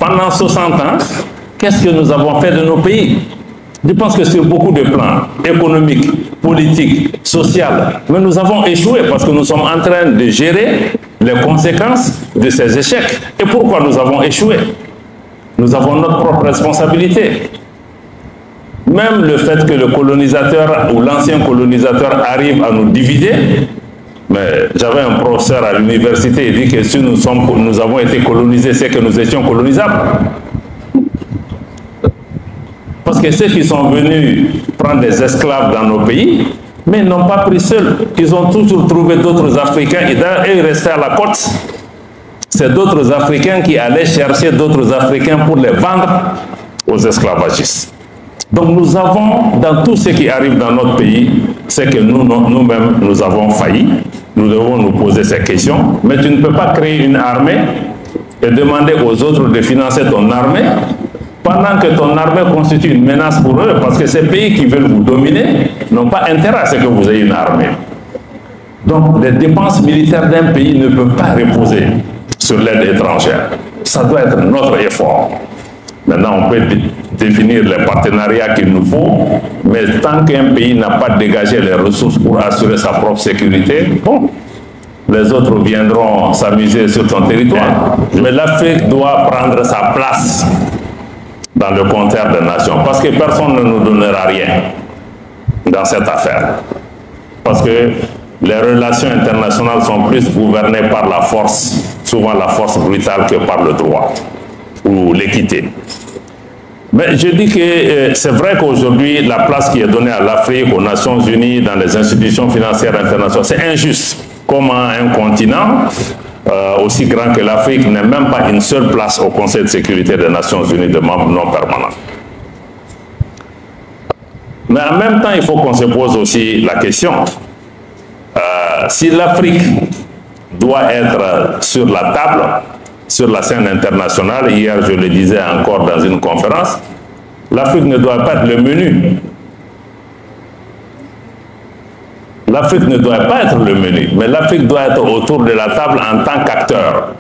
pendant 60 ans, qu'est-ce que nous avons fait de nos pays? Je pense que sur beaucoup de plans économiques, politiques, sociaux, mais nous avons échoué parce que nous sommes en train de gérer les conséquences de ces échecs. Et pourquoi nous avons échoué? Nous avons notre propre responsabilité. Même le fait que le colonisateur ou l'ancien colonisateur arrive à nous diviser, mais j'avais un professeur à l'université, il dit que si nous avons été colonisés, c'est que nous étions colonisables. Parce que ceux qui sont venus prendre des esclaves dans nos pays, mais ils n'ont pas pris seuls. Ils ont toujours trouvé d'autres Africains et ils restaient à la côte. C'est d'autres Africains qui allaient chercher d'autres Africains pour les vendre aux esclavagistes. Donc nous avons, dans tout ce qui arrive dans notre pays, c'est que nous-mêmes, nous avons failli. Nous devons nous poser ces questions. Mais tu ne peux pas créer une armée et demander aux autres de financer ton armée pendant que ton armée constitue une menace pour eux, parce que ces pays qui veulent vous dominer n'ont pas intérêt à ce que vous ayez une armée. Donc les dépenses militaires d'un pays ne peuvent pas reposer sur l'aide étrangère. Ça doit être notre effort. Maintenant, on peut définir les partenariats qu'il nous faut, mais tant qu'un pays n'a pas dégagé les ressources pour assurer sa propre sécurité, bon, les autres viendront s'amuser sur ton territoire. Mais l'Afrique doit prendre sa place dans le compteur des nations, parce que personne ne nous donnera rien dans cette affaire. Parce que les relations internationales sont plus gouvernées par la force, souvent la force brutale, que par le droit ou l'équité. Mais je dis que c'est vrai qu'aujourd'hui, la place qui est donnée à l'Afrique, aux Nations Unies, dans les institutions financières internationales, c'est injuste. Comment un continent aussi grand que l'Afrique n'a même pas une seule place au Conseil de sécurité des Nations Unies de membres non permanents. Mais en même temps, il faut qu'on se pose aussi la question, si l'Afrique doit être sur la table, sur la scène internationale, hier je le disais encore dans une conférence, l'Afrique ne doit pas être le menu. L'Afrique ne doit pas être le menu, mais l'Afrique doit être autour de la table en tant qu'acteur.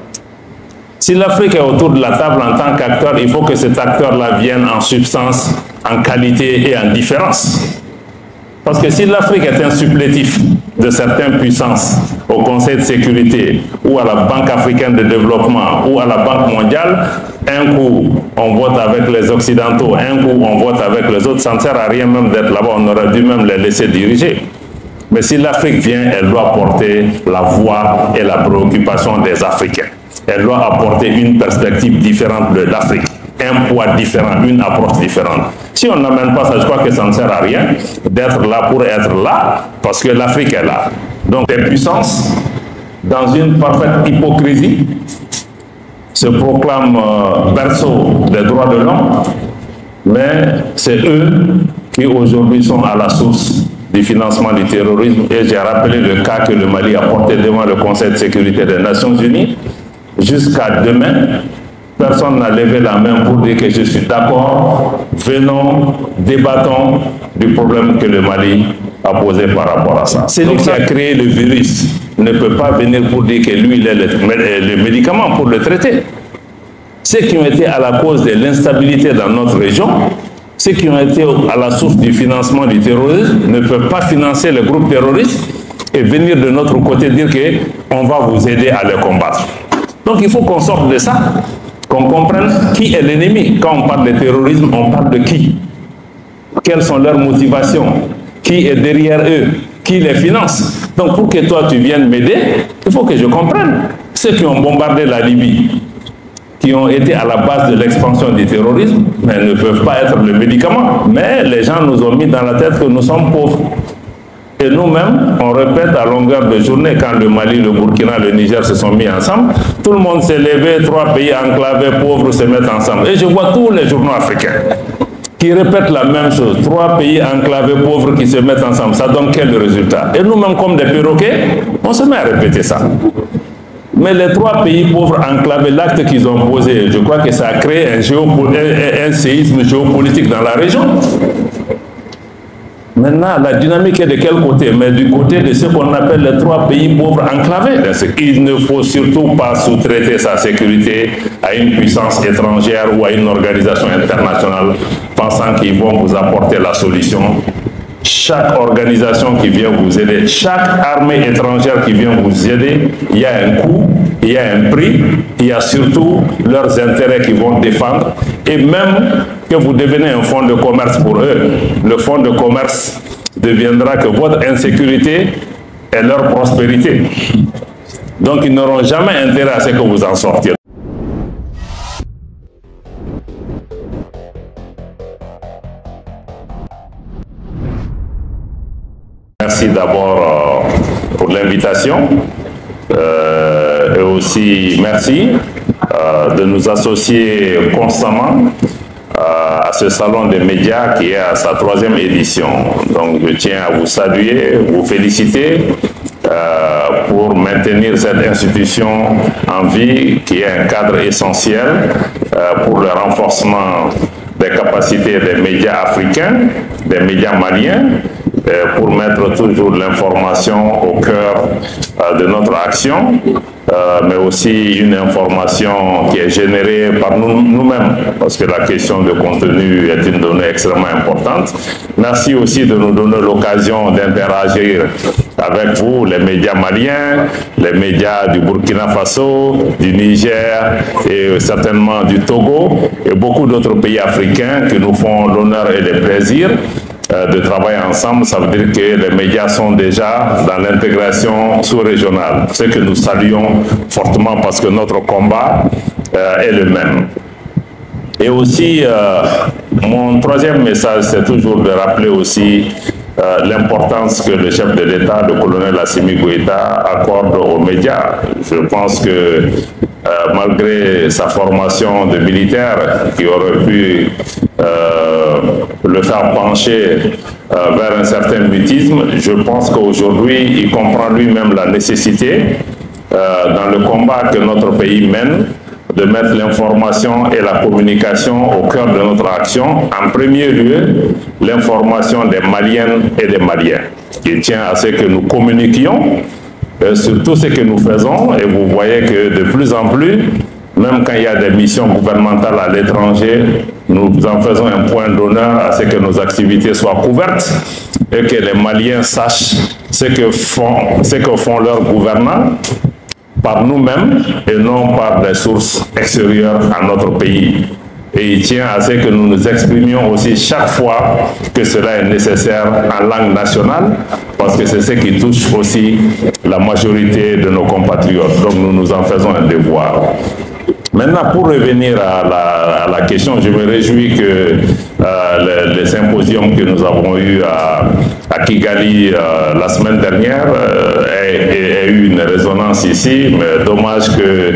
Si l'Afrique est autour de la table en tant qu'acteur, il faut que cet acteur-là vienne en substance, en qualité et en différence. Parce que si l'Afrique est un supplétif de certaines puissances au Conseil de sécurité ou à la Banque africaine de développement ou à la Banque mondiale, un coup on vote avec les Occidentaux, un coup on vote avec les autres, ça ne sert à rien même d'être là-bas, on aurait dû même les laisser diriger. Mais si l'Afrique vient, elle doit porter la voix et la préoccupation des Africains. Elle doit apporter une perspective différente de l'Afrique, un poids différent, une approche différente. Si on n'amène pas ça, je crois que ça ne sert à rien d'être là pour être là, parce que l'Afrique est là. Donc les puissances, dans une parfaite hypocrisie, se proclament berceau des droits de l'homme, mais c'est eux qui aujourd'hui sont à la source du financement du terrorisme. Et j'ai rappelé le cas que le Mali a porté devant le Conseil de sécurité des Nations Unies. Jusqu'à demain, personne n'a levé la main pour dire que je suis d'accord, venons, débattons du problème que le Mali a posé par rapport à ça. Celui qui a créé le virus ne peut pas venir pour dire que lui, il est le médicament pour le traiter. Ceux qui ont été à la cause de l'instabilité dans notre région, ceux qui ont été à la source du financement du terrorisme ne peuvent pas financer les groupes terroristes et venir de notre côté dire qu'on va vous aider à les combattre. Donc il faut qu'on sorte de ça, qu'on comprenne qui est l'ennemi. Quand on parle de terrorisme, on parle de qui? Quelles sont leurs motivations? Qui est derrière eux? Qui les finance? Donc pour que toi tu viennes m'aider, il faut que je comprenne. Ceux qui ont bombardé la Libye, qui ont été à la base de l'expansion du terrorisme, mais ne peuvent pas être le médicament. Mais les gens nous ont mis dans la tête que nous sommes pauvres. Et nous-mêmes, on répète à longueur de journée, quand le Mali, le Burkina, le Niger se sont mis ensemble, tout le monde s'est levé, 3 pays enclavés, pauvres se mettent ensemble. Et je vois tous les journaux africains qui répètent la même chose. 3 pays enclavés, pauvres qui se mettent ensemble. Ça donne quel résultat? Et nous-mêmes, comme des perroquets, on se met à répéter ça. Mais les 3 pays pauvres enclavés, l'acte qu'ils ont posé, je crois que ça a créé un séisme géopolitique dans la région. Maintenant, la dynamique est de quel côté? Mais du côté de ce qu'on appelle les 3 pays pauvres enclavés. Il ne faut surtout pas sous-traiter sa sécurité à une puissance étrangère ou à une organisation internationale pensant qu'ils vont vous apporter la solution. Chaque organisation qui vient vous aider, chaque armée étrangère qui vient vous aider, il y a un coût, il y a un prix, il y a surtout leurs intérêts qu'ils vont défendre. Et même que vous devenez un fonds de commerce pour eux, le fonds de commerce deviendra que votre insécurité est leur prospérité. Donc ils n'auront jamais intérêt à ce que vous en sortiez. Merci d'abord pour l'invitation et aussi merci de nous associer constamment à ce salon des médias qui est à sa 3e édition. Donc je tiens à vous saluer, vous féliciter pour maintenir cette institution en vie qui est un cadre essentiel pour le renforcement des capacités des médias africains, des médias maliens, pour mettre toujours l'information au cœur de notre action, mais aussi une information qui est générée par nous-mêmes, parce que la question de contenu est une donnée extrêmement importante. Merci aussi de nous donner l'occasion d'interagir avec vous, les médias maliens, les médias du Burkina Faso, du Niger et certainement du Togo et beaucoup d'autres pays africains qui nous font l'honneur et le plaisir de travailler ensemble. Ça veut dire que les médias sont déjà dans l'intégration sous-régionale, ce que nous saluons fortement parce que notre combat est le même. Et aussi, mon 3e message, c'est toujours de rappeler aussi l'importance que le chef de l'État, le colonel Assimi Goïta, accorde aux médias. Je pense que malgré sa formation de militaire qui aurait pu le faire pencher vers un certain mutisme, je pense qu'aujourd'hui il comprend lui-même la nécessité dans le combat que notre pays mène de mettre l'information et la communication au cœur de notre action. En premier lieu, l'information des Maliennes et des Maliens. Il tient à ce que nous communiquions sur tout ce que nous faisons, et vous voyez que de plus en plus, même quand il y a des missions gouvernementales à l'étranger, nous en faisons un point d'honneur à ce que nos activités soient couvertes et que les Maliens sachent ce que font leurs gouvernants par nous-mêmes et non par des sources extérieures à notre pays. Et il tient à ce que nous nous exprimions aussi chaque fois que cela est nécessaire en langue nationale, parce que c'est ce qui touche aussi la majorité de nos compatriotes. Donc nous nous en faisons un devoir. Maintenant, pour revenir à la question, je me réjouis que le symposium que nous avons eu à Kigali la semaine dernière ait eu une résonance ici, mais dommage que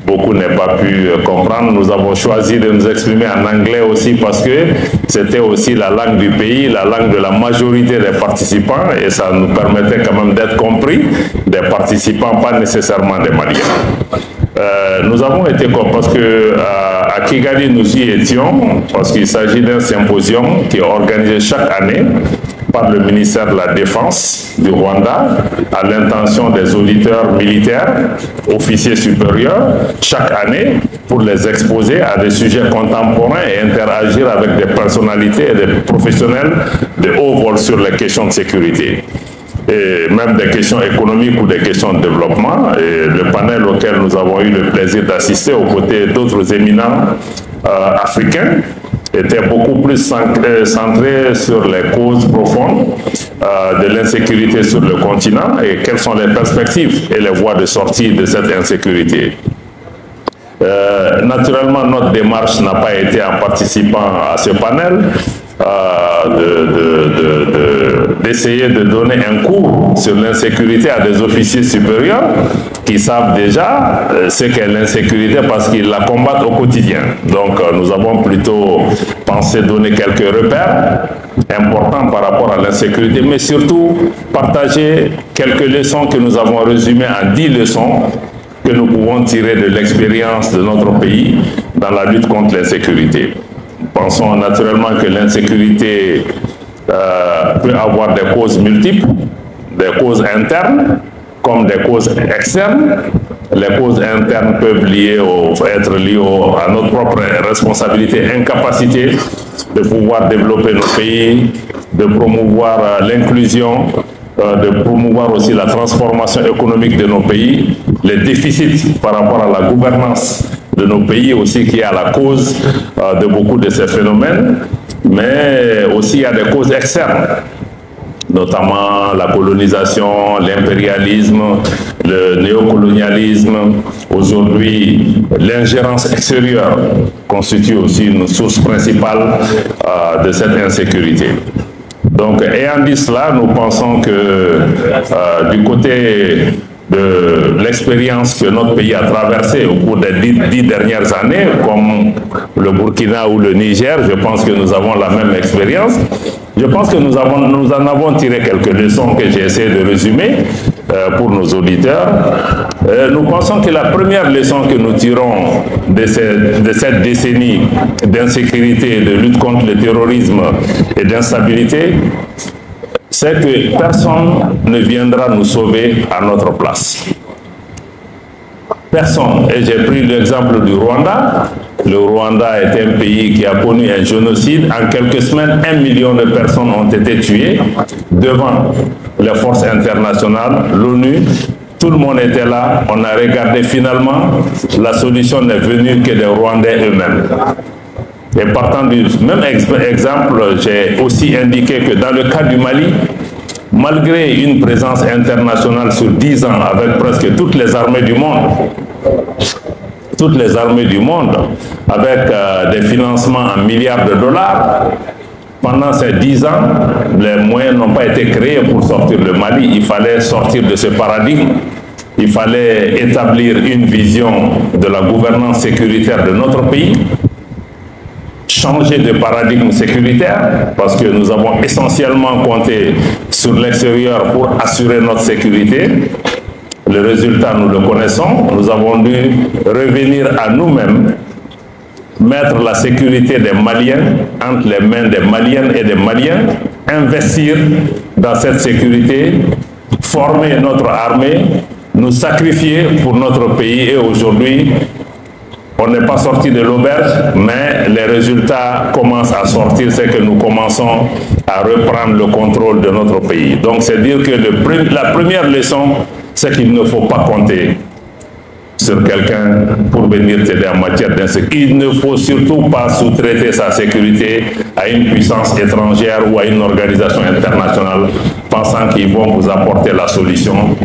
beaucoup n'aient pas pu comprendre. Nous avons choisi de nous exprimer en anglais aussi parce que c'était aussi la langue du pays, la langue de la majorité des participants, et ça nous permettait quand même d'être compris des participants, pas nécessairement des Maliens. Nous avons été parce que à Kigali nous y étions, parce qu'il s'agit d'un symposium qui est organisé chaque année par le ministère de la Défense du Rwanda à l'intention des auditeurs militaires, officiers supérieurs, chaque année pour les exposer à des sujets contemporains et interagir avec des personnalités et des professionnels de haut vol sur les questions de sécurité. Et même des questions économiques ou des questions de développement. Et le panel auquel nous avons eu le plaisir d'assister aux côtés d'autres éminents africains était beaucoup plus centré sur les causes profondes de l'insécurité sur le continent et quelles sont les perspectives et les voies de sortie de cette insécurité. Naturellement, notre démarche n'a pas été en participant à ce panel d'essayer de donner un cours sur l'insécurité à des officiers supérieurs qui savent déjà ce qu'est l'insécurité parce qu'ils la combattent au quotidien. Donc nous avons plutôt pensé donner quelques repères importants par rapport à l'insécurité, mais surtout partager quelques leçons que nous avons résumées en 10 leçons que nous pouvons tirer de l'expérience de notre pays dans la lutte contre l'insécurité. Pensons naturellement que l'insécurité peut avoir des causes multiples, des causes internes comme des causes externes. Les causes internes peuvent être liées à notre propre responsabilité, incapacité de pouvoir développer nos pays, de promouvoir l'inclusion, de promouvoir aussi la transformation économique de nos pays, les déficits par rapport à la gouvernance de nos pays aussi qui est à la cause de beaucoup de ces phénomènes, mais aussi il y a des causes externes, notamment la colonisation, l'impérialisme, le néocolonialisme. Aujourd'hui, l'ingérence extérieure constitue aussi une source principale de cette insécurité. Donc, ayant dit cela, nous pensons que du côté de l'expérience que notre pays a traversée au cours des 10 dernières années, comme le Burkina ou le Niger, je pense que nous avons la même expérience. Je pense que nous en avons tiré quelques leçons que j'ai essayé de résumer pour nos auditeurs. Nous pensons que la première leçon que nous tirons de cette décennie d'insécurité, de lutte contre le terrorisme et d'instabilité, c'est que personne ne viendra nous sauver à notre place. Personne. Et j'ai pris l'exemple du Rwanda. Le Rwanda est un pays qui a connu un génocide. En quelques semaines, 1 million de personnes ont été tuées devant les forces internationales, l'ONU. Tout le monde était là. On a regardé finalement. La solution n'est venue que des Rwandais eux-mêmes. Et partant du même exemple, j'ai aussi indiqué que dans le cas du Mali, malgré une présence internationale sur 10 ans avec presque toutes les armées du monde, avec des financements en milliards de dollars, pendant ces 10 ans, les moyens n'ont pas été créés pour sortir le Mali. Il fallait sortir de ce paradigme. Il fallait établir une vision de la gouvernance sécuritaire de notre pays, changer de paradigme sécuritaire, parce que nous avons essentiellement compté sur l'extérieur pour assurer notre sécurité. Le résultat, nous le connaissons. Nous avons dû revenir à nous-mêmes, mettre la sécurité des Maliens entre les mains des Maliennes et des Maliens, investir dans cette sécurité, former notre armée, nous sacrifier pour notre pays. Et aujourd'hui, on n'est pas sorti de l'auberge, mais les résultats commencent à sortir, c'est que nous commençons à reprendre le contrôle de notre pays. Donc c'est dire que la première leçon, c'est qu'il ne faut pas compter sur quelqu'un pour venir t'aider en matière d'insécurité. Il ne faut surtout pas sous-traiter sa sécurité à une puissance étrangère ou à une organisation internationale pensant qu'ils vont vous apporter la solution.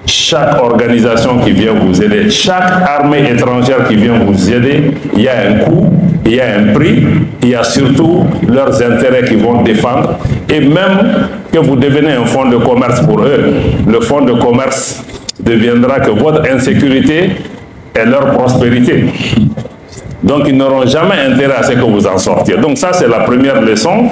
Chaque organisation qui vient vous aider, chaque armée étrangère qui vient vous aider, il y a un coût, il y a un prix, il y a surtout leurs intérêts qu'ils vont défendre. Et même que vous devenez un fonds de commerce pour eux, le fonds de commerce deviendra que votre insécurité est leur prospérité. Donc ils n'auront jamais intérêt à ce que vous en sortiez. Donc ça, c'est la première leçon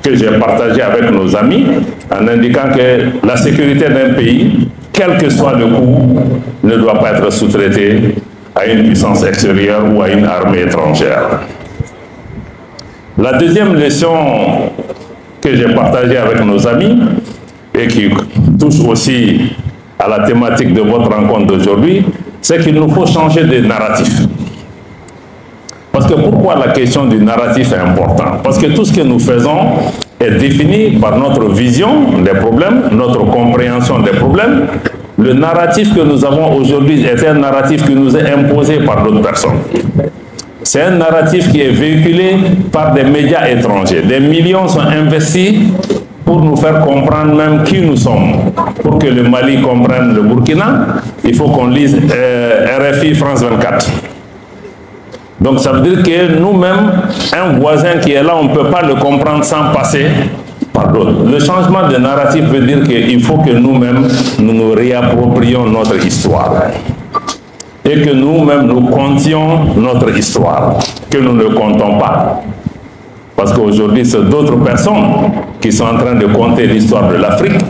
que j'ai partagée avec nos amis, en indiquant que la sécurité d'un pays, quel que soit le coût, ne doit pas être sous-traité à une puissance extérieure ou à une armée étrangère. La deuxième leçon que j'ai partagée avec nos amis et qui touche aussi à la thématique de votre rencontre d'aujourd'hui, c'est qu'il nous faut changer de narratif. Parce que pourquoi la question du narratif est importante? Parce que tout ce que nous faisons est défini par notre vision des problèmes, notre compréhension des problèmes. Le narratif que nous avons aujourd'hui est un narratif qui nous est imposé par d'autres personnes. C'est un narratif qui est véhiculé par des médias étrangers. Des millions sont investis pour nous faire comprendre même qui nous sommes. Pour que le Mali comprenne le Burkina, il faut qu'on lise RFI France 24. Donc ça veut dire que nous-mêmes, un voisin qui est là, on ne peut pas le comprendre sans passer par d'autres. Le changement de narratif veut dire qu'il faut que nous-mêmes, nous nous réapproprions notre histoire. Et que nous-mêmes, nous contions notre histoire, que nous ne comptons pas. Parce qu'aujourd'hui, c'est d'autres personnes qui sont en train de compter l'histoire de l'Afrique.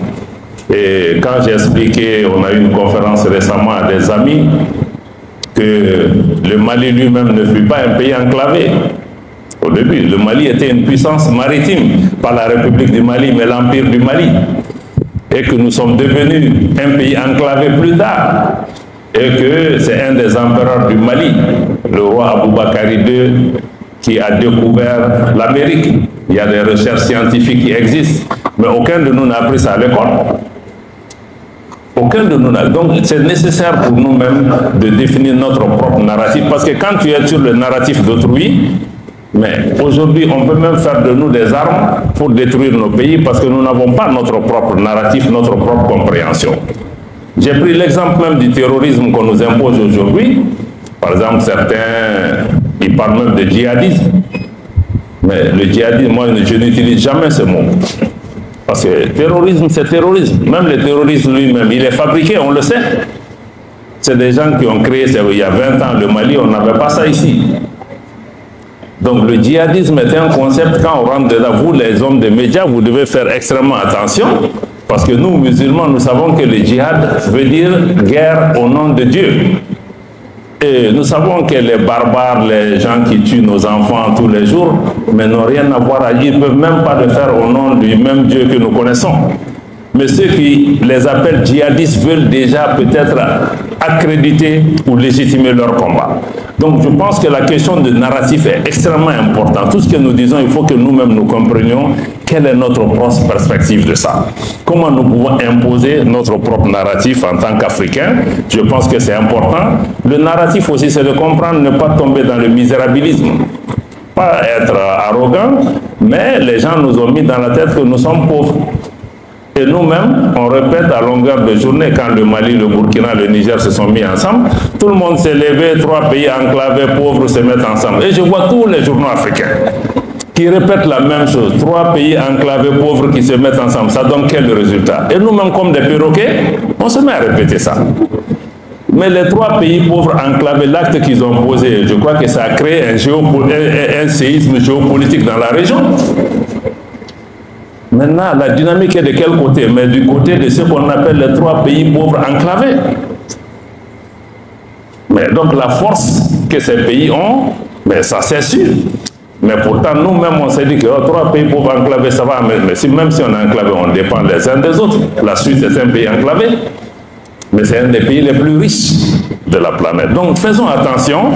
Et quand j'ai expliqué, on a eu une conférence récemment à des amis, que le Mali lui-même ne fut pas un pays enclavé. Au début, le Mali était une puissance maritime, pas la République du Mali, mais l'Empire du Mali. Et que nous sommes devenus un pays enclavé plus tard. Et que c'est un des empereurs du Mali, le roi Aboubakari II, qui a découvert l'Amérique. Il y a des recherches scientifiques qui existent, mais aucun de nous n'a appris ça à l'école. Aucun de nous n'a. Donc c'est nécessaire pour nous-mêmes de définir notre propre narratif, parce que quand tu es sur le narratif d'autrui, mais aujourd'hui on peut même faire de nous des armes pour détruire nos pays, parce que nous n'avons pas notre propre narratif, notre propre compréhension. J'ai pris l'exemple même du terrorisme qu'on nous impose aujourd'hui. Par exemple, certains, ils parlent même de djihadisme. Mais le djihadisme, moi, je n'utilise jamais ce mot. Parce que terrorisme, c'est terrorisme. Même le terrorisme lui-même, il est fabriqué, on le sait. C'est des gens qui ont créé, il y a 20 ans, le Mali, on n'avait pas ça ici. Donc le djihadisme est un concept, quand on rentre dedans, vous, les hommes des médias, vous devez faire extrêmement attention. Parce que nous, musulmans, nous savons que le djihad veut dire guerre au nom de Dieu. Et nous savons que les barbares, les gens qui tuent nos enfants tous les jours, mais n'ont rien à voir à dire, ils ne peuvent même pas le faire au nom du même Dieu que nous connaissons. Mais ceux qui les appellent djihadistes veulent déjà peut-être accréditer ou légitimer leur combat. Donc je pense que la question de narratif est extrêmement importante. Tout ce que nous disons, il faut que nous-mêmes nous comprenions quelle est notre propre perspective de ça. Comment nous pouvons imposer notre propre narratif en tant qu'Africains. Je pense que c'est important. Le narratif aussi, c'est de comprendre, ne pas tomber dans le misérabilisme. Pas être arrogant, mais les gens nous ont mis dans la tête que nous sommes pauvres. Et nous-mêmes, on répète à longueur de journée, quand le Mali, le Burkina, le Niger se sont mis ensemble, tout le monde s'est levé, 3 pays enclavés, pauvres se mettent ensemble. Et je vois tous les journaux africains qui répètent la même chose. 3 pays enclavés, pauvres qui se mettent ensemble. Ça donne quel résultat? Et nous-mêmes, comme des perroquets, on se met à répéter ça. Mais les 3 pays pauvres enclavés, l'acte qu'ils ont posé, je crois que ça a créé un séisme géopolitique dans la région. Maintenant, la dynamique est de quel côté? Mais du côté de ce qu'on appelle les 3 pays pauvres enclavés. Mais donc la force que ces pays ont, mais ça c'est sûr. Mais pourtant, nous-mêmes, on s'est dit que 3 pays pauvres enclavés, ça va. Mais même si on est enclavé, on dépend les uns des autres. La Suisse est un pays enclavé, mais c'est un des pays les plus riches de la planète. Donc faisons attention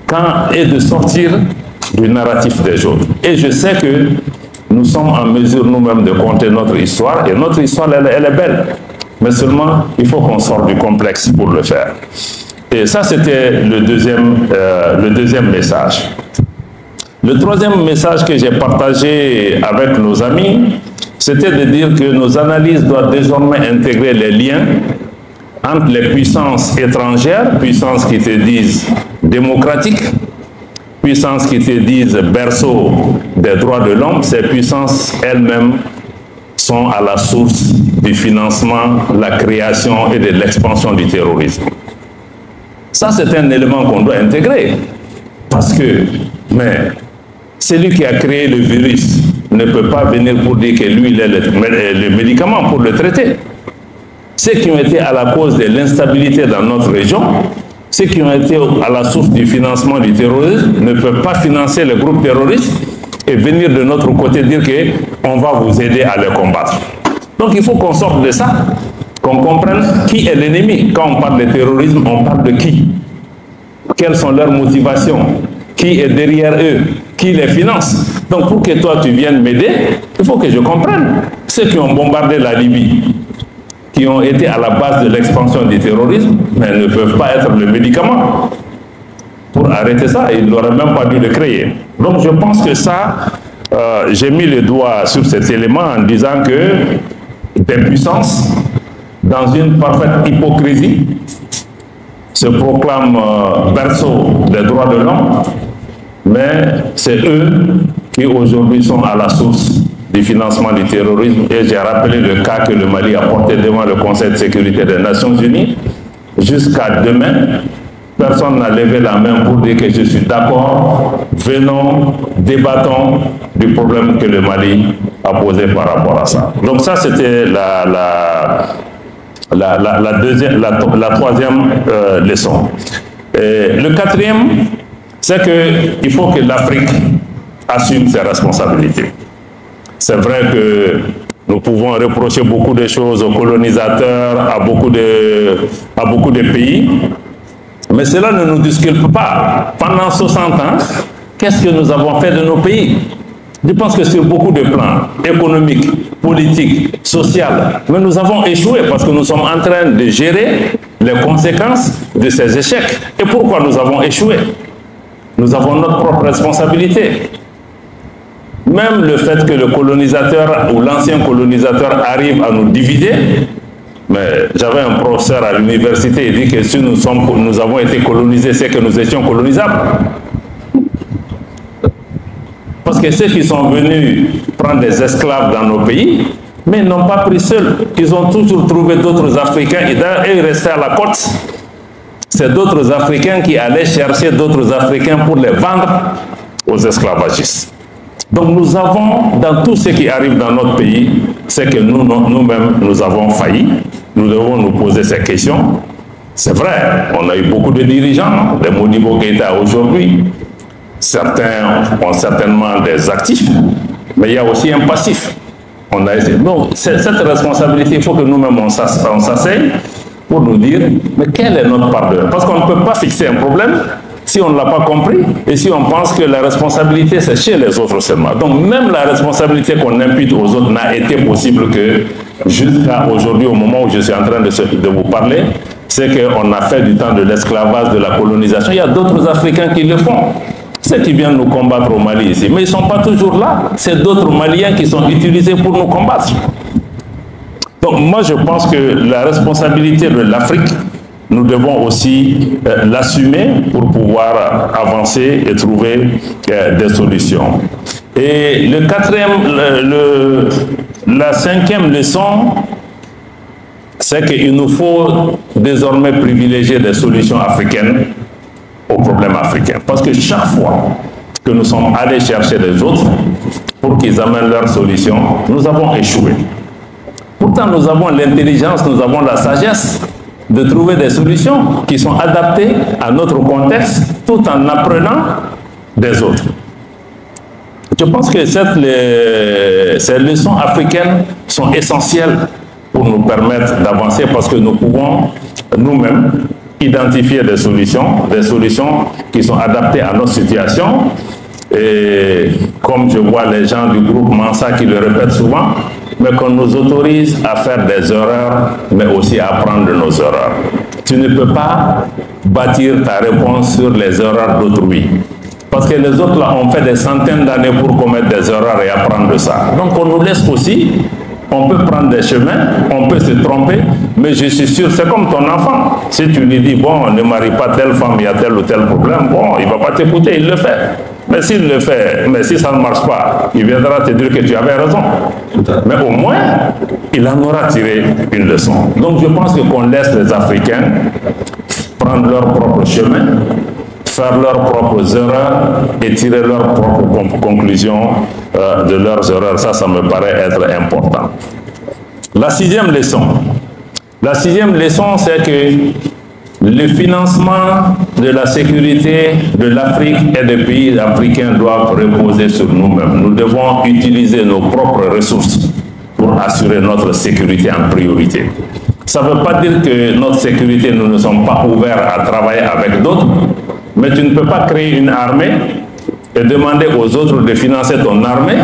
quand est de sortir du narratif des autres. Et je sais que nous sommes en mesure nous-mêmes de compter notre histoire, et notre histoire, elle est belle. Mais seulement, il faut qu'on sorte du complexe pour le faire. Et ça, c'était le deuxième message. Le troisième message que j'ai partagé avec nos amis, c'était de dire que nos analyses doivent désormais intégrer les liens entre les puissances étrangères, puissances qui se disent démocratiques, puissances qui se disent berceau des droits de l'homme. Ces puissances elles-mêmes sont à la source du financement, la création et de l'expansion du terrorisme. Ça, c'est un élément qu'on doit intégrer. Parce que, mais, celui qui a créé le virus ne peut pas venir pour dire que lui, il est le médicament pour le traiter. Ceux qui ont été à la cause de l'instabilité dans notre région, ceux qui ont été à la source du financement du terrorisme ne peuvent pas financer les groupes terroristes et venir de notre côté dire qu'on va vous aider à les combattre. Donc il faut qu'on sorte de ça, qu'on comprenne qui est l'ennemi. Quand on parle de terrorisme, on parle de qui? Quelles sont leurs motivations? Qui est derrière eux? Qui les finance? Donc pour que toi tu viennes m'aider, il faut que je comprenne. Ceux qui ont bombardé la Libye, qui ont été à la base de l'expansion du terrorisme, mais ne peuvent pas être le médicament. Pour arrêter ça, ils n'auraient même pas dû le créer. Donc je pense que ça, j'ai mis le doigt sur cet élément en disant que des puissances, dans une parfaite hypocrisie, se proclament berceau des droits de l'homme, mais c'est eux qui aujourd'hui sont à la source du financement du terrorisme. Et j'ai rappelé le cas que le Mali a porté devant le Conseil de sécurité des Nations Unies. Jusqu'à demain, personne n'a levé la main pour dire que je suis d'accord. Venons, débattons du problème que le Mali a posé par rapport à ça. Donc ça, c'était la troisième leçon. Et le quatrième, c'est qu'il faut que l'Afrique assume ses responsabilités. C'est vrai que nous pouvons reprocher beaucoup de choses aux colonisateurs, à beaucoup de pays, mais cela ne nous disculpe pas. Pendant 60 ans, qu'est-ce que nous avons fait de nos pays? Je pense que sur beaucoup de plans économiques, politiques, sociaux, mais nous avons échoué parce que nous sommes en train de gérer les conséquences de ces échecs. Et pourquoi nous avons échoué? Nous avons notre propre responsabilité. Même le fait que le colonisateur ou l'ancien colonisateur arrive à nous diviser, mais j'avais un professeur à l'université, il dit que si nous avons été colonisés, c'est que nous étions colonisables. Parce que ceux qui sont venus prendre des esclaves dans nos pays, mais ils n'ont pas pris seuls. Ils ont toujours trouvé d'autres Africains et ils restaient à la côte. C'est d'autres Africains qui allaient chercher d'autres Africains pour les vendre aux esclavagistes. Donc nous avons, dans tout ce qui arrive dans notre pays, c'est que nous-mêmes, nous avons failli. Nous devons nous poser ces questions. C'est vrai, on a eu beaucoup de dirigeants, des Modibo Keïta aujourd'hui. Certains ont certainement des actifs, mais il y a aussi un passif. Donc, cette responsabilité, il faut que nous-mêmes on s'asseye pour nous dire, mais quelle est notre part d'œuvre? Parce qu'on ne peut pas fixer un problème si on ne l'a pas compris et si on pense que la responsabilité c'est chez les autres seulement. Donc même la responsabilité qu'on impute aux autres n'a été possible que jusqu'à aujourd'hui, au moment où je suis en train de vous parler, c'est qu'on a fait du temps de l'esclavage, de la colonisation. Il y a d'autres Africains qui le font. Ceux qui viennent nous combattre au Mali ici, mais ils ne sont pas toujours là. C'est d'autres Maliens qui sont utilisés pour nous combattre. Donc moi je pense que la responsabilité de l'Afrique, nous devons aussi l'assumer pour pouvoir avancer et trouver des solutions. Et la cinquième leçon, c'est qu'il nous faut désormais privilégier des solutions africaines aux problèmes africains. Parce que chaque fois que nous sommes allés chercher les autres pour qu'ils amènent leurs solutions, nous avons échoué. Pourtant, nous avons l'intelligence, nous avons la sagesse de trouver des solutions qui sont adaptées à notre contexte tout en apprenant des autres. Je pense que ces leçons africaines sont essentielles pour nous permettre d'avancer parce que nous pouvons nous-mêmes identifier des solutions qui sont adaptées à notre situation. Et comme je vois les gens du groupe Mansa qui le répètent souvent, mais qu'on nous autorise à faire des erreurs, mais aussi à apprendre de nos erreurs. Tu ne peux pas bâtir ta réponse sur les erreurs d'autrui. Parce que les autres là ont fait des centaines d'années pour commettre des erreurs et apprendre de ça. Donc on nous laisse aussi, on peut prendre des chemins, on peut se tromper, mais je suis sûr, c'est comme ton enfant. Si tu lui dis, bon, ne marie pas telle femme, il y a tel ou tel problème, bon, il ne va pas t'écouter, il le fait. Mais s'il le fait, mais si ça ne marche pas, il viendra te dire que tu avais raison. Mais au moins, il en aura tiré une leçon. Donc je pense que qu'on laisse les Africains prendre leur propre chemin, faire leurs propres erreurs et tirer leurs propres conclusions de leurs erreurs. Ça me paraît être important. La sixième leçon, c'est que le financement de la sécurité de l'Afrique et des pays africains doivent reposer sur nous-mêmes. Nous devons utiliser nos propres ressources pour assurer notre sécurité en priorité. Ça ne veut pas dire que notre sécurité, nous ne sommes pas ouverts à travailler avec d'autres, mais tu ne peux pas créer une armée et demander aux autres de financer ton armée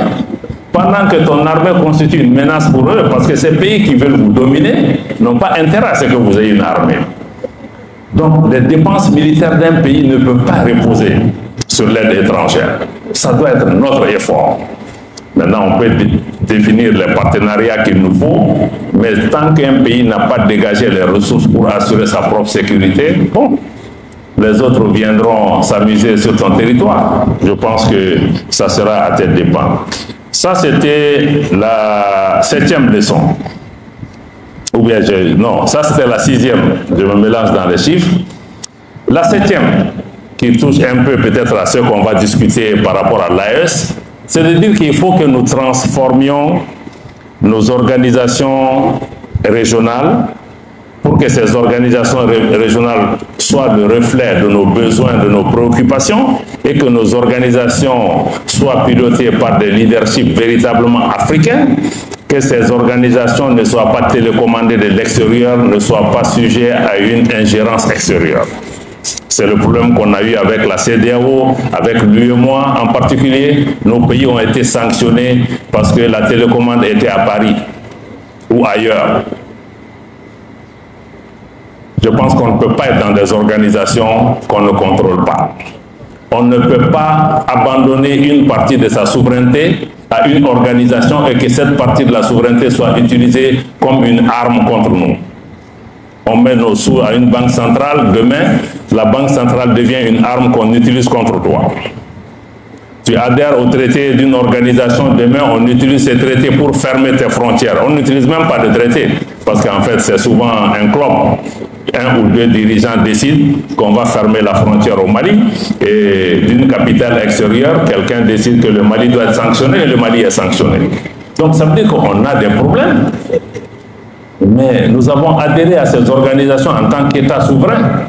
pendant que ton armée constitue une menace pour eux, parce que ces pays qui veulent vous dominer n'ont pas intérêt à ce que vous ayez une armée. Donc, les dépenses militaires d'un pays ne peuvent pas reposer sur l'aide étrangère. Ça doit être notre effort. Maintenant, on peut définir les partenariats qu'il nous faut, mais tant qu'un pays n'a pas dégagé les ressources pour assurer sa propre sécurité, bon, les autres viendront s'amuser sur ton territoire. Je pense que ça sera à tes dépens. Ça, c'était la septième leçon. Ou bien, non, ça c'était la sixième, je me mélange dans les chiffres. La septième, qui touche un peu peut-être à ce qu'on va discuter par rapport à l'AES, c'est de dire qu'il faut que nous transformions nos organisations régionales pour que ces organisations régionales soient le reflet de nos besoins, de nos préoccupations, et que nos organisations soient pilotées par des leaderships véritablement africains, que ces organisations ne soient pas télécommandées de l'extérieur, ne soient pas sujets à une ingérence extérieure. C'est le problème qu'on a eu avec la CEDEAO, avec l'UEMOA en particulier. Nos pays ont été sanctionnés parce que la télécommande était à Paris ou ailleurs. Je pense qu'on ne peut pas être dans des organisations qu'on ne contrôle pas. On ne peut pas abandonner une partie de sa souveraineté à une organisation et que cette partie de la souveraineté soit utilisée comme une arme contre nous. On met nos sous à une banque centrale, demain, la banque centrale devient une arme qu'on utilise contre toi. Tu adhères au traité d'une organisation, demain on utilise ces traités pour fermer tes frontières. On n'utilise même pas de traité, parce qu'en fait c'est souvent un club. Un ou deux dirigeants décident qu'on va fermer la frontière au Mali et d'une capitale extérieure, quelqu'un décide que le Mali doit être sanctionné et le Mali est sanctionné. Donc ça veut dire qu'on a des problèmes. Mais nous avons adhéré à ces organisations en tant qu'État souverain.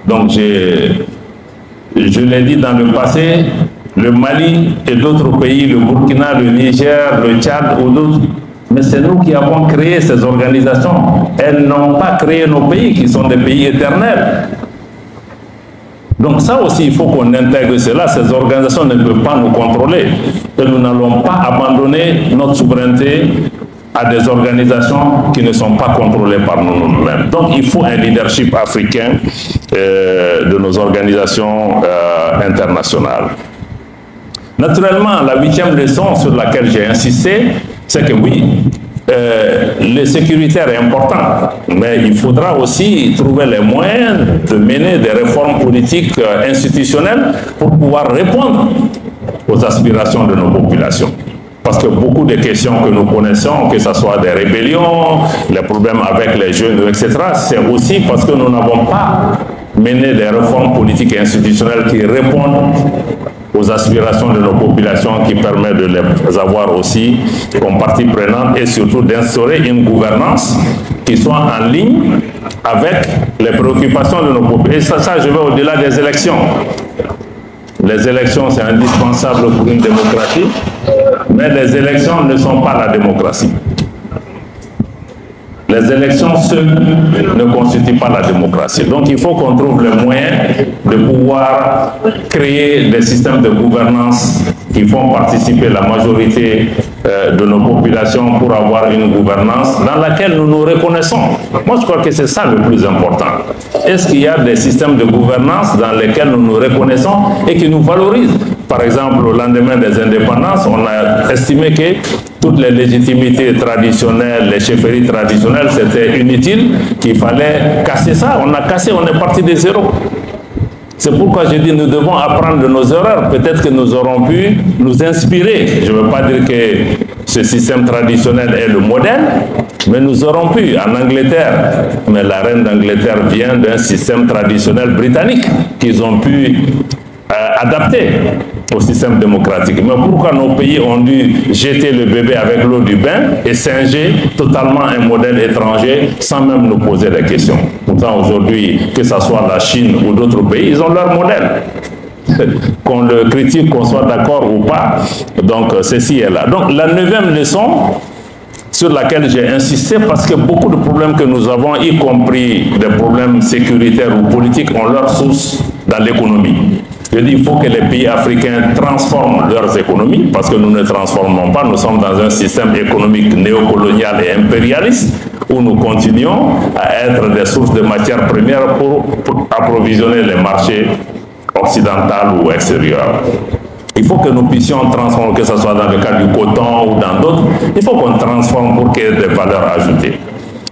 Donc je l'ai dit dans le passé, le Mali et d'autres pays, le Burkina, le Niger, le Tchad ou d'autres, mais c'est nous qui avons créé ces organisations. Elles n'ont pas créé nos pays, qui sont des pays éternels. Donc ça aussi, il faut qu'on intègre cela. Ces organisations ne peuvent pas nous contrôler. Et nous n'allons pas abandonner notre souveraineté à des organisations qui ne sont pas contrôlées par nous-mêmes. Donc il faut un leadership africain de nos organisations internationales. Naturellement, la 8e leçon sur laquelle j'ai insisté, c'est que oui, le sécuritaire est important, mais il faudra aussi trouver les moyens de mener des réformes politiques institutionnelles pour pouvoir répondre aux aspirations de nos populations. Parce que beaucoup de questions que nous connaissons, que ce soit des rébellions, les problèmes avec les jeunes, etc., c'est aussi parce que nous n'avons pas mené des réformes politiques et institutionnelles qui répondent aux aspirations de nos populations, qui permettent de les avoir aussi comme partie prenante et surtout d'instaurer une gouvernance qui soit en ligne avec les préoccupations de nos populations. Et ça je vais au-delà des élections. Les élections, c'est indispensable pour une démocratie, mais les élections ne sont pas la démocratie. Les élections seules ne constituent pas la démocratie. Donc il faut qu'on trouve les moyens de pouvoir créer des systèmes de gouvernance qui font participer la majorité de nos populations pour avoir une gouvernance dans laquelle nous nous reconnaissons. Moi je crois que c'est ça le plus important. Est-ce qu'il y a des systèmes de gouvernance dans lesquels nous nous reconnaissons et qui nous valorisent? Par exemple, au lendemain des indépendances, on a estimé que toutes les légitimités traditionnelles, les chefferies traditionnelles, c'était inutile, qu'il fallait casser ça. On a cassé, on est parti de zéro. C'est pourquoi je dis nous devons apprendre de nos erreurs. Peut-être que nous aurons pu nous inspirer. Je ne veux pas dire que ce système traditionnel est le modèle, mais nous aurons pu. En Angleterre, mais la reine d'Angleterre vient d'un système traditionnel britannique qu'ils ont pu adapter au système démocratique. Mais pourquoi nos pays ont dû jeter le bébé avec l'eau du bain et singer totalement un modèle étranger sans même nous poser des questions? Pourtant aujourd'hui, que ce soit la Chine ou d'autres pays, ils ont leur modèle. Qu'on le critique, qu'on soit d'accord ou pas, donc ceci est là. Donc la 9e leçon sur laquelle j'ai insisté, parce que beaucoup de problèmes que nous avons, y compris des problèmes sécuritaires ou politiques, ont leur source dans l'économie. Je dis qu'il faut que les pays africains transforment leurs économies, parce que nous ne transformons pas, nous sommes dans un système économique néocolonial et impérialiste, où nous continuons à être des sources de matières premières pour approvisionner les marchés occidentaux ou extérieurs. Il faut que nous puissions transformer, que ce soit dans le cas du coton ou dans d'autres, il faut qu'on transforme pour qu'il y ait des valeurs ajoutées.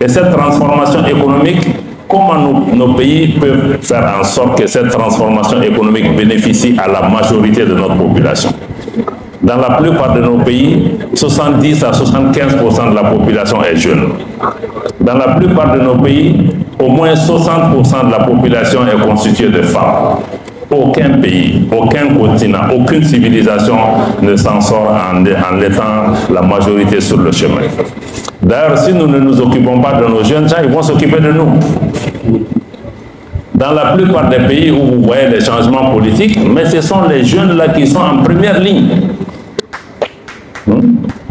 Et cette transformation économique, comment nos pays peuvent faire en sorte que cette transformation économique bénéficie à la majorité de notre population? Dans la plupart de nos pays, 70 à 75% de la population est jeune. Dans la plupart de nos pays, au moins 60% de la population est constituée de femmes. Aucun pays, aucun continent, aucune civilisation ne s'en sort en étant la majorité sur le chemin. D'ailleurs, si nous ne nous occupons pas de nos jeunes gens, ils vont s'occuper de nous. Dans la plupart des pays où vous voyez les changements politiques, mais ce sont les jeunes là qui sont en première ligne.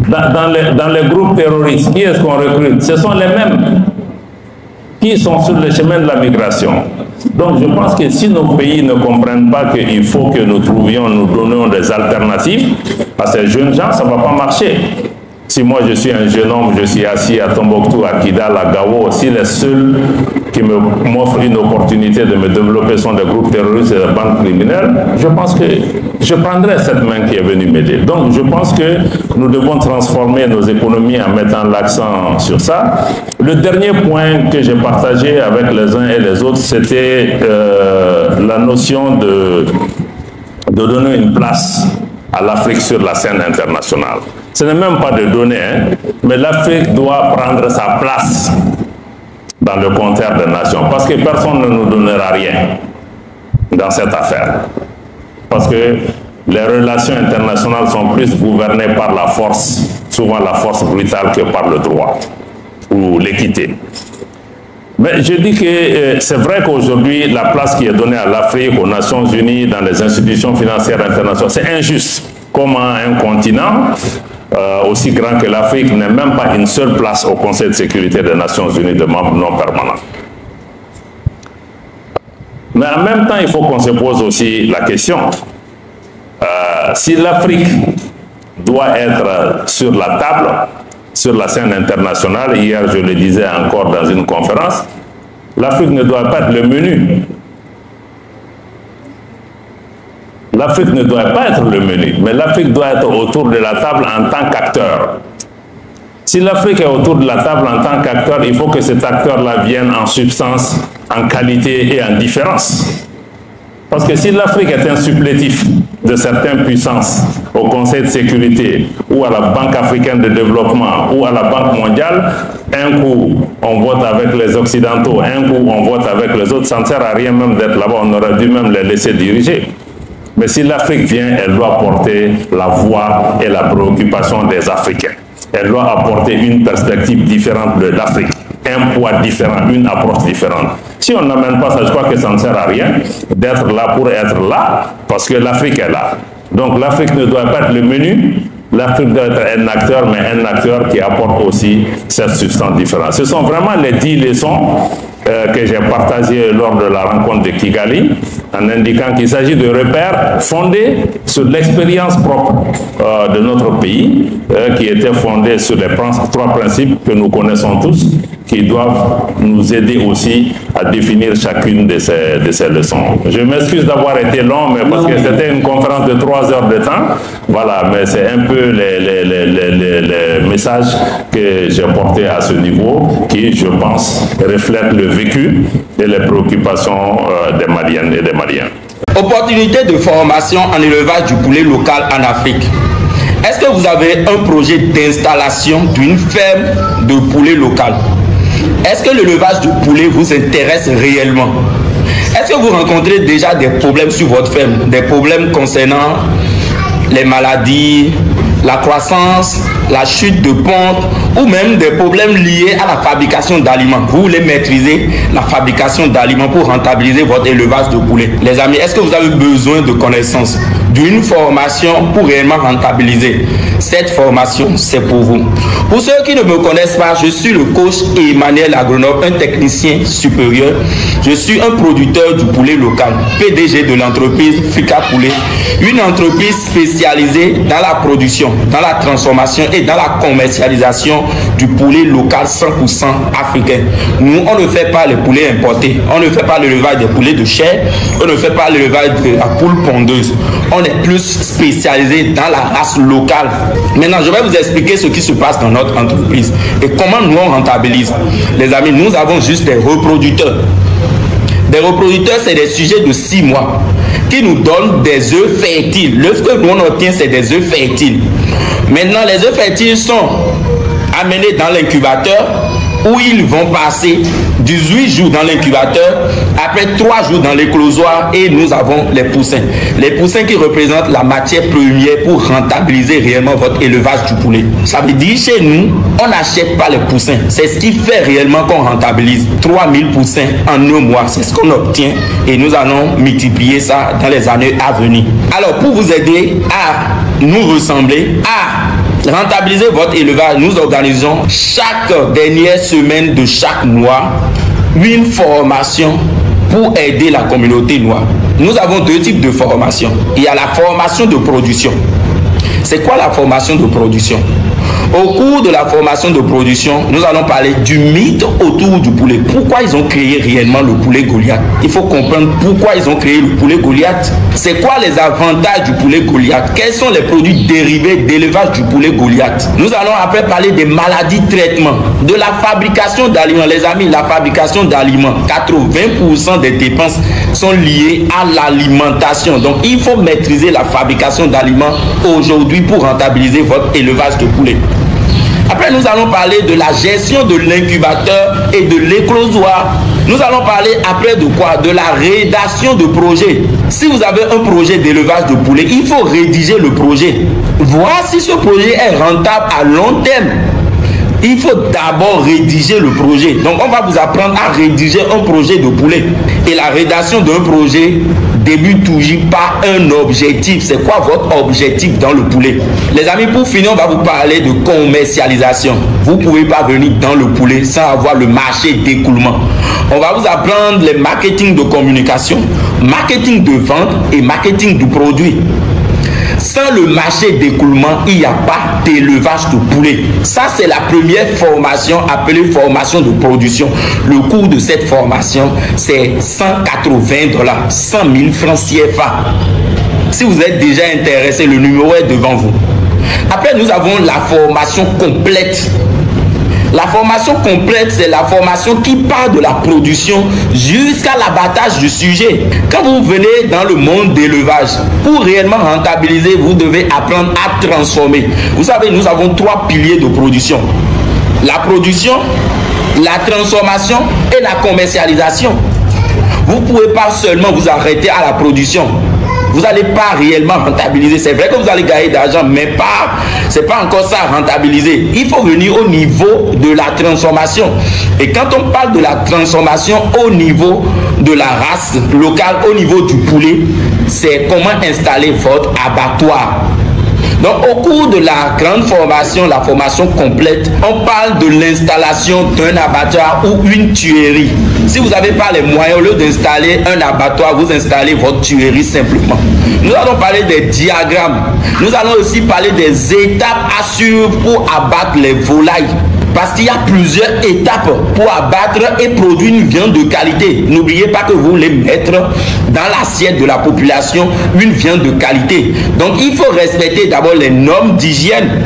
Dans les groupes terroristes, qui est-ce qu'on recrute? Ce sont les mêmes qui sont sur le chemin de la migration. Donc je pense que si nos pays ne comprennent pas qu'il faut que nous donnions des alternatives à ces jeunes gens, ça ne va pas marcher. Si moi je suis un jeune homme, je suis assis à Tombouctou, à Kidal, à Gao, si les seuls qui m'offrent une opportunité de me développer sont des groupes terroristes et des bandes criminelles, je pense que je prendrai cette main qui est venue m'aider. Donc je pense que nous devons transformer nos économies en mettant l'accent sur ça. Le dernier point que j'ai partagé avec les uns et les autres, c'était la notion de donner une place à l'Afrique sur la scène internationale. Ce n'est même pas de donner, hein, mais l'Afrique doit prendre sa place dans le compteur des nations, parce que personne ne nous donnera rien dans cette affaire. Parce que les relations internationales sont plus gouvernées par la force, souvent la force brutale, que par le droit ou l'équité. Mais je dis que c'est vrai qu'aujourd'hui, la place qui est donnée à l'Afrique, aux Nations Unies, dans les institutions financières internationales, c'est injuste. Comment un continent aussi grand que l'Afrique n'ait même pas une seule place au Conseil de sécurité des Nations Unies de membres non permanents. Mais en même temps, il faut qu'on se pose aussi la question. Si l'Afrique doit être sur la table, sur la scène internationale, hier je le disais encore dans une conférence, l'Afrique ne doit pas être le menu. L'Afrique ne doit pas être le menu, mais l'Afrique doit être autour de la table en tant qu'acteur. Si l'Afrique est autour de la table en tant qu'acteur, il faut que cet acteur-là vienne en substance, en qualité et en différence. Parce que si l'Afrique est un supplétif de certaines puissances au Conseil de sécurité ou à la Banque africaine de développement ou à la Banque mondiale, un coup on vote avec les Occidentaux, un coup on vote avec les autres, ça ne sert à rien même d'être là-bas, on aurait dû même les laisser diriger. Mais si l'Afrique vient, elle doit porter la voix et la préoccupation des Africains. Elle doit apporter une perspective différente de l'Afrique, un poids différent, une approche différente. Si on n'amène pas ça, je crois que ça ne sert à rien d'être là pour être là, parce que l'Afrique est là. Donc l'Afrique ne doit pas être le menu, l'Afrique doit être un acteur, mais un acteur qui apporte aussi cette substance différente. Ce sont vraiment les 10 leçons que j'ai partagées lors de la rencontre de Kigali, en indiquant qu'il s'agit de repères fondés sur l'expérience propre de notre pays, qui était fondée sur les 3 principes que nous connaissons tous, qui doivent nous aider aussi à définir chacune de ces leçons. Je m'excuse d'avoir été long, mais parce que c'était une conférence de 3 heures de temps. Voilà, mais c'est un peu les messages que j'ai portés à ce niveau, qui, je pense, reflètent le vécu et les préoccupations des Maliennes et des Maliens. Opportunité de formation en élevage du poulet local en Afrique. Est-ce que vous avez un projet d'installation d'une ferme de poulet local? Est-ce que l'élevage du poulet vous intéresse réellement? Est-ce que vous rencontrez déjà des problèmes sur votre ferme? Des problèmes concernant les maladies, la croissance, la chute de ponte ou même des problèmes liés à la fabrication d'aliments. Vous voulez maîtriser la fabrication d'aliments pour rentabiliser votre élevage de poulet. Les amis, est-ce que vous avez besoin de connaissances, d'une formation pour réellement rentabiliser? Cette formation, c'est pour vous. Pour ceux qui ne me connaissent pas, je suis le coach Emmanuel Agronome, un technicien supérieur. Je suis un producteur du poulet local, PDG de l'entreprise Fika Poulet, une entreprise spécialisée dans la production, dans la transformation et dans la commercialisation du poulet local 100% africain. Nous, on ne fait pas les poulets importés, on ne fait pas l'élevage des poulets de chair, on ne fait pas l'élevage de la poule pondeuse. On est plus spécialisé dans la race locale. Maintenant, je vais vous expliquer ce qui se passe dans notre entreprise et comment nous on rentabilise. Les amis, nous avons juste des reproducteurs. Des reproducteurs, c'est des sujets de 6 mois qui nous donnent des œufs fertiles. L'œuf que nous on obtient, c'est des œufs fertiles. Maintenant, les œufs fertiles sont amenés dans l'incubateur où ils vont passer 18 jours dans l'incubateur, après 3 jours dans l'éclosoir et nous avons les poussins. Les poussins qui représentent la matière première pour rentabiliser réellement votre élevage du poulet. Ça veut dire chez nous, on n'achète pas les poussins. C'est ce qui fait réellement qu'on rentabilise 3000 poussins en 1 mois. C'est ce qu'on obtient et nous allons multiplier ça dans les années à venir. Alors pour vous aider à nous ressembler, à rentabiliser votre élevage, nous organisons chaque dernière semaine de chaque mois une formation pour aider la communauté noire. Nous avons 2 types de formation. Il y a la formation de production. C'est quoi la formation de production? Au cours de la formation de production, nous allons parler du mythe autour du poulet. Pourquoi ils ont créé réellement le poulet Goliath? Il faut comprendre pourquoi ils ont créé le poulet Goliath. C'est quoi les avantages du poulet Goliath? Quels sont les produits dérivés d'élevage du poulet Goliath? Nous allons après parler des maladies de traitement, de la fabrication d'aliments. Les amis, la fabrication d'aliments, 80% des dépenses sont liées à l'alimentation. Donc, il faut maîtriser la fabrication d'aliments aujourd'hui pour rentabiliser votre élevage de poulet. Après, nous allons parler de la gestion de l'incubateur et de l'éclosoir. Nous allons parler après de quoi? De la rédaction de projet. Si vous avez un projet d'élevage de poulet, il faut rédiger le projet. Voir si ce projet est rentable à long terme. Il faut d'abord rédiger le projet. Donc, on va vous apprendre à rédiger un projet de poulet. Et la rédaction d'un projet débute toujours par un objectif. C'est quoi votre objectif dans le poulet? Les amis, pour finir, on va vous parler de commercialisation. Vous ne pouvez pas venir dans le poulet sans avoir le marché d'écoulement. On va vous apprendre les marketing de communication, marketing de vente et marketing du produit. Sans le marché d'écoulement, il n'y a pas d'élevage de poulet. Ça, c'est la première formation appelée formation de production. Le coût de cette formation, c'est 180 $, 100 000 francs CFA. Si vous êtes déjà intéressé, le numéro est devant vous. Après, nous avons la formation complète. La formation complète, c'est la formation qui part de la production jusqu'à l'abattage du sujet. Quand vous venez dans le monde d'élevage, pour réellement rentabiliser, vous devez apprendre à transformer. Vous savez, nous avons 3 piliers de production. La production, la transformation et la commercialisation. Vous ne pouvez pas seulement vous arrêter à la production. Vous n'allez pas réellement rentabiliser. C'est vrai que vous allez gagner d'argent, mais c'est pas encore ça rentabiliser. Il faut venir au niveau de la transformation. Et quand on parle de la transformation au niveau de la race locale, au niveau du poulet, c'est comment installer votre abattoir. Donc, au cours de la grande formation, la formation complète, on parle de l'installation d'un abattoir ou une tuerie. Si vous n'avez pas les moyens, au lieu d'installer un abattoir, vous installez votre tuerie simplement. Nous allons parler des diagrammes. Nous allons aussi parler des étapes à suivre pour abattre les volailles. Parce qu'il y a plusieurs étapes pour abattre et produire une viande de qualité. N'oubliez pas que vous voulez mettre dans l'assiette de la population une viande de qualité. Donc, il faut respecter d'abord les normes d'hygiène.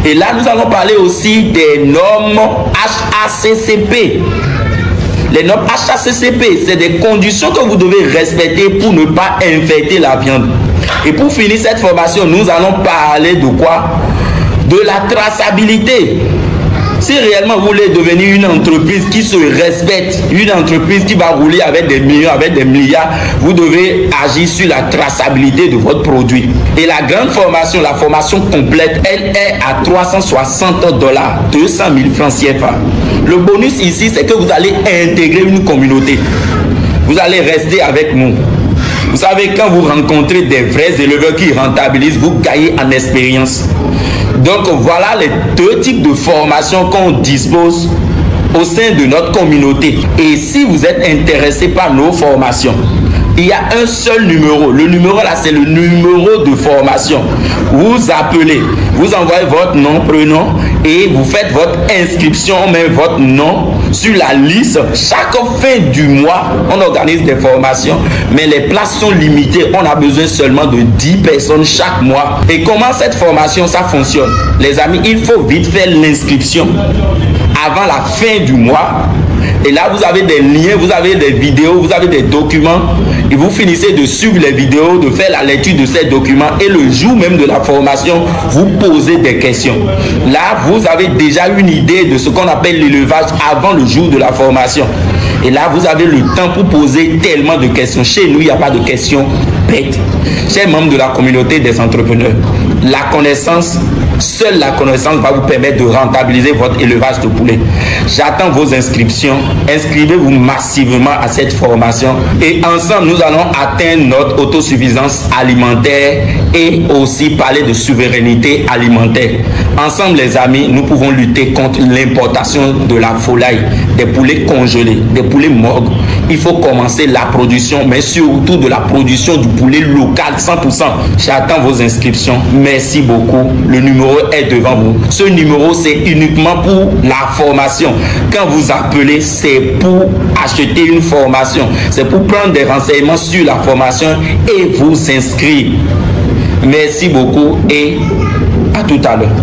Et là, nous allons parler aussi des normes HACCP. Les normes HACCP, c'est des conditions que vous devez respecter pour ne pas infecter la viande. Et pour finir cette formation, nous allons parler de quoi? De la traçabilité. Si réellement vous voulez devenir une entreprise qui se respecte, une entreprise qui va rouler avec des millions, avec des milliards, vous devez agir sur la traçabilité de votre produit. Et la grande formation, la formation complète, elle est à 360 $, 200 000 francs CFA. Le bonus ici, c'est que vous allez intégrer une communauté. Vous allez rester avec nous. Vous savez, quand vous rencontrez des vrais éleveurs qui rentabilisent, vous gagnez en expérience. Donc voilà les 2 types de formations qu'on dispose au sein de notre communauté. Et si vous êtes intéressé par nos formations, il y a un seul numéro. Le numéro là, c'est le numéro de formation. Vous appelez, vous envoyez votre nom, prénom et vous faites votre inscription, on met votre nom sur la liste. Chaque fin du mois, on organise des formations, mais les places sont limitées. On a besoin seulement de 10 personnes chaque mois. Et comment cette formation, ça fonctionne? Les amis, il faut vite faire l'inscription avant la fin du mois. Et là, vous avez des liens, vous avez des vidéos, vous avez des documents et vous finissez de suivre les vidéos, de faire la lecture de ces documents et le jour même de la formation, vous posez des questions. Là, vous avez déjà une idée de ce qu'on appelle l'élevage avant le jour de la formation. Et là, vous avez le temps pour poser tellement de questions. Chez nous, il n'y a pas de questions bêtes. Chers membres de la communauté des entrepreneurs, la connaissance, seule la connaissance va vous permettre de rentabiliser votre élevage de poulets. J'attends vos inscriptions. Inscrivez-vous massivement à cette formation et ensemble, nous allons atteindre notre autosuffisance alimentaire et aussi parler de souveraineté alimentaire. Ensemble, les amis, nous pouvons lutter contre l'importation de la volaille, des poulets congelés, des poulets morts. Il faut commencer la production, mais surtout de la production du poulet local 100%. J'attends vos inscriptions. Merci beaucoup. Le numéro est devant vous. Ce numéro, c'est uniquement pour la formation. Quand vous appelez, c'est pour acheter une formation. C'est pour prendre des renseignements sur la formation et vous inscrire. Merci beaucoup et à tout à l'heure.